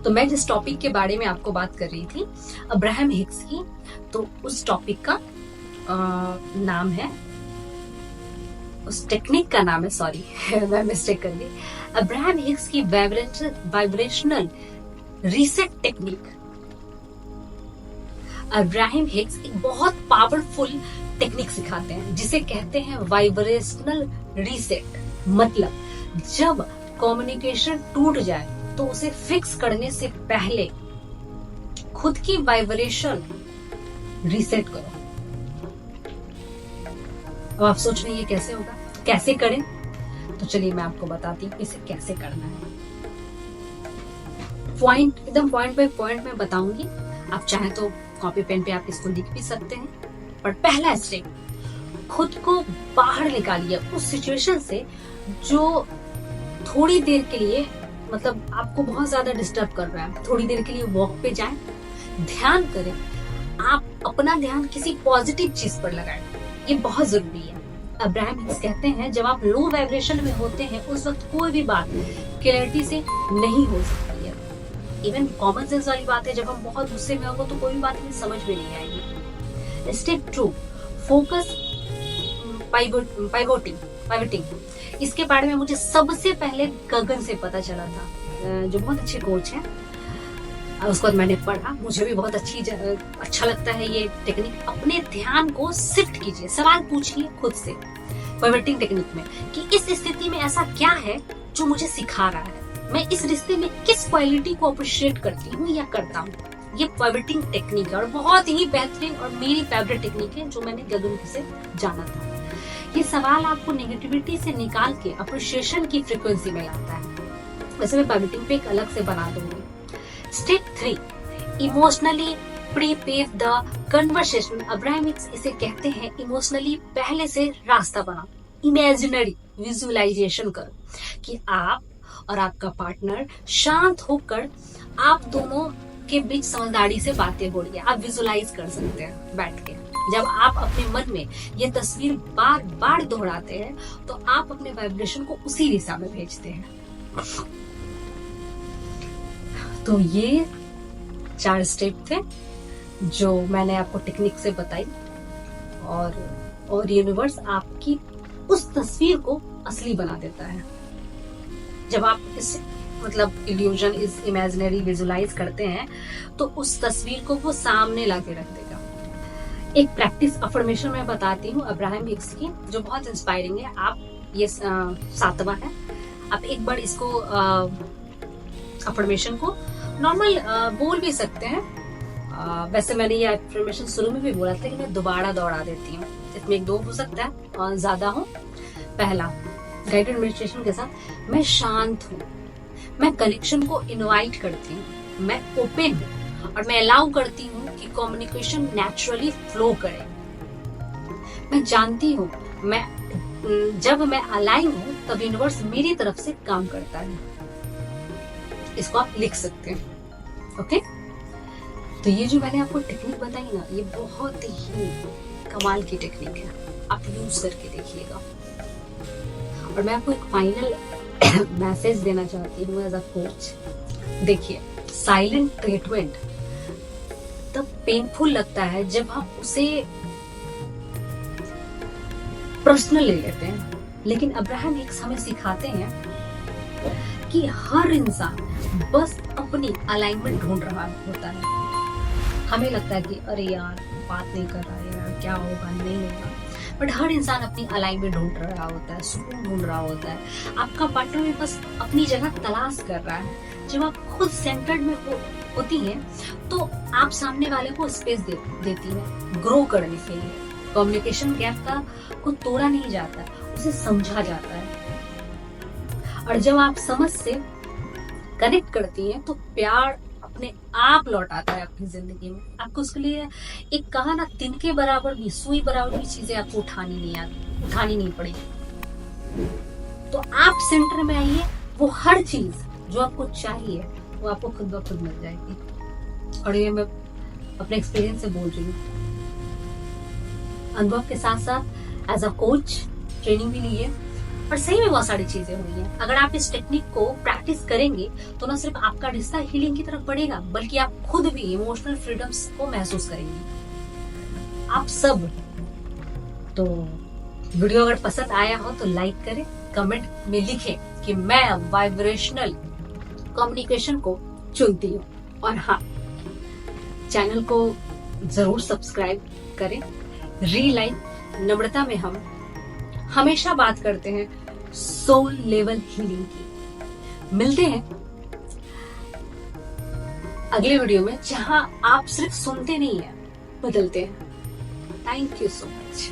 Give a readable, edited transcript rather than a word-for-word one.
तो मैं जिस टॉपिक के बारे में आपको बात कर रही थी अब्राहम हिग्स की, तो उस टॉपिक का नाम है, उस टेक्निक का नाम है, सॉरी मैं मिस्टेक कर गई, अब्राहम हिग्स की vibrational reset technique. Abraham Higgs एक बहुत पावरफुल टेक्निक सिखाते हैं जिसे कहते हैं वाइब्रेशनल रीसेट। मतलब जब कम्युनिकेशन टूट जाए तो उसे फिक्स करने से पहले खुद की वाइब्रेशन रीसेट करो। अब आप सोच रहे हैं ये कैसे होगा, कैसे करें? तो चलिए मैं आपको बताती हूँ इसे कैसे करना है। एकदम पॉइंट बाय पॉइंट मैं बताऊंगी। आप चाहें तो कॉपी पेन पे आप इसको लिख भी सकते हैं। पर पहला स्टेप, खुद को बाहर निकालिए उस सिचुएशन से जो थोड़ी देर के लिए, मतलब आपको बहुत ज्यादा डिस्टर्ब कर रहा है। थोड़ी देर के लिए वॉक पे जाएं, ध्यान करें। आप अपना ध्यान किसी पॉजिटिव चीज पर लगाएं, ये बहुत जरूरी है। अब्राहम हिग्स कहते हैं जब आप लो वाइब्रेशन में होते हैं उस वक्त कोई भी बात क्लैरिटी से नहीं हो सकती है। इवन कॉमन सेंस वाली बात है, जब हम बहुत गुस्से में होंगे तो कोई भी बात हमें समझ में नहीं आएगी। Step 2, focus pivoting. इसके बारे में मुझे सबसे पहले गगन से पता चला था, जो बहुत अच्छे कोच हैं। उसके बाद मैंने पढ़ा, मुझे भी बहुत अच्छा लगता है ये टेक्निक। अपने ध्यान को शिफ्ट कीजिए, सवाल पूछिए खुद से पाइवोटिंग टेक्निक में कि इस स्थिति में ऐसा क्या है जो मुझे सिखा रहा है, मैं इस रिश्ते में किस क्वालिटी को अप्रिशिएट करती हूँ या करता हूँ। ये पाइवोटिंग टेक्निक है और बहुत ही बेहतरीन और मेरी फेवरेट टेक्निक है जो मैंने गगन से जाना था। ये सवाल आपको नेगेटिविटी से निकाल के अप्रिशिएशन की फ्रीक्वेंसी में लाता है। वैसे मैं पाइवोटिंग पे एक अलग से बना दूंगी। Step 3, emotionally prepave the conversation. Abraham Hicks इसे कहते हैं इमोशनली पहले से रास्ता बनाओ। इमेजिनरी विजुअलाइजेशन करो कि आप और आपका पार्टनर शांत होकर आप दोनों के बीच समझदारी से बातें हो रही है। आप विजुअलाइज कर सकते हैं बैठ के। जब आप अपने मन में ये तस्वीर बार बार दोहराते हैं तो आप अपने वाइब्रेशन को उसी दिशा में भेजते हैं। तो ये 4 स्टेप थे जो मैंने आपको टेक्निक से बताई, और यूनिवर्स आपकी उस तस्वीर को असली बना देता है। जब आप इस इल्यूजन, इस इमेजिनरी विजुअलाइज करते हैं तो उस तस्वीर को वो सामने लाके रख देगा। एक प्रैक्टिस अफर्मेशन मैं बताती हूँ अब्राहम हिग्स की जो बहुत इंस्पायरिंग है। आप ये 7वां है, आप एक बार इसको अफर्मेशन को नॉर्मल बोल भी सकते हैं। वैसे मैंने ये अफर्मेशन शुरू में भी बोला था कि मैं दोबारा दोहरा देती हूँ। इसमें 1 2 हो सकता है और ज्यादा हो। पहला, गाइडेड मेडिटेशन के साथ, मैं शांत हूँ, मैं कनेक्शन को इनवाइट करती हूँ, मैं ओपन हूँ और मैं अलाउ करती हूँ कि कम्युनिकेशन नेचुरली फ्लो करे। मैं जानती हूँ जब मैं अलाइन हूँ तब यूनिवर्स मेरी तरफ से काम करता है। इसको आप लिख सकते हैं। ओके, तो ये जो मैंने आपको टेक्निक बताई ना, ये बहुत ही कमाल की टेक्निक है। आप यूज करके देखिएगा। और मैं आपको एक फाइनल मैसेज देना चाहती हूँ एज अ कोच। देखिए, साइलेंट ट्रीटमेंट तब पेनफुल लगता है जब हम उसे पर्सनल ले लेते हैं, लेकिन अब्राहम हिग्स हमें सिखाते हैं कि हर इंसान बस अपनी अलाइनमेंट ढूंढ रहा होता है। हमें लगता है कि अरे यार बात नहीं कर रहा है यार, क्या होगा नहीं होगा, बट हर इंसान अपनी अलाइनमेंट ढूंढ रहा होता है, सुकून ढूंढ रहा होता है। आपका पार्टनर भी बस अपनी जगह तलाश कर रहा है। जब आप खुद सेंटर्ड में होती हैं तो आप सामने वाले को स्पेस देती है ग्रो करने के लिए। कम्युनिकेशन गैप को तोड़ा नहीं जाता, उसे समझा जाता है। और जब आप समझ से कनेक्ट करती हैं तो प्यार अपने आप लौट आता है आपकी जिंदगी में। आपको उसके लिए एक कहा ना, तिनके बराबर भी, सुई बराबर भी चीजें आपको उठानी नहीं पड़ेगी। तो आप सेंटर में आइए, वो हर चीज जो आपको चाहिए वो आपको खुद ब खुद मिल जाएगी। और ये मैं अपने एक्सपीरियंस से बोल रही हूँ। अनुभव के साथ साथ एज अ कोच ट्रेनिंग भी ली है और सही में बहुत सारी चीजें हुई हैं। अगर आप इस टेक्निक को प्रैक्टिस करेंगे तो न सिर्फ आपका रिश्ता हीलिंग की तरफ बढ़ेगा, बल्कि आप खुद भी इमोशनल फ्रीडम्स को महसूस करेंगे, आप सब। तो वीडियो अगर पसंद आया हो तो लाइक करें, कमेंट में लिखें कि मैं वाइब्रेशनल कम्युनिकेशन को चुनती हूँ। और हाँ, चैनल को जरूर सब्सक्राइब करें। रीलाइन नम्रता में हम हमेशा बात करते हैं सोल लेवल हीलिंग की। मिलते हैं अगले वीडियो में, जहां आप सिर्फ सुनते नहीं हैं, बदलते हैं। Thank you so much.